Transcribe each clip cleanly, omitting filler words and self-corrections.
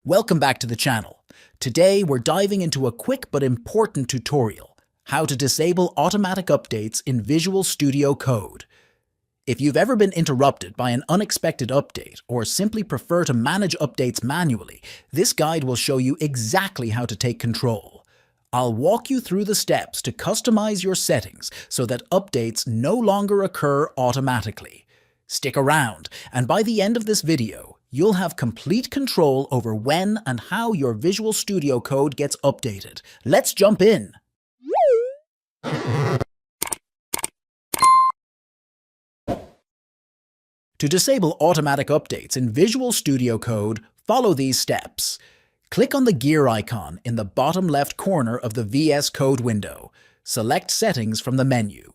Welcome back to the channel. Today we're diving into a quick but important tutorial, how to disable automatic updates in Visual Studio Code. If you've ever been interrupted by an unexpected update or simply prefer to manage updates manually, this guide will show you exactly how to take control. I'll walk you through the steps to customize your settings so that updates no longer occur automatically. Stick around, and by the end of this video, you'll have complete control over when and how your Visual Studio Code gets updated. Let's jump in! To disable automatic updates in Visual Studio Code, follow these steps. Click on the gear icon in the bottom left corner of the VS Code window. Select Settings from the menu.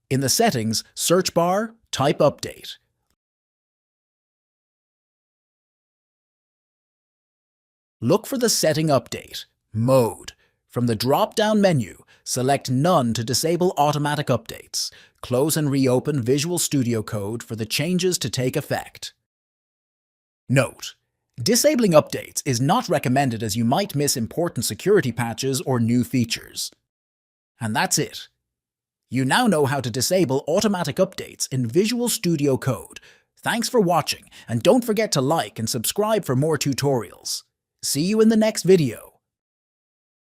In the Settings search bar, type Update. Look for the setting update, Mode. From the drop-down menu, select None to disable automatic updates. Close and reopen Visual Studio Code for the changes to take effect. Note: disabling updates is not recommended as you might miss important security patches or new features. And that's it. You now know how to disable automatic updates in Visual Studio Code. Thanks for watching, and don't forget to like and subscribe for more tutorials. See you in the next video.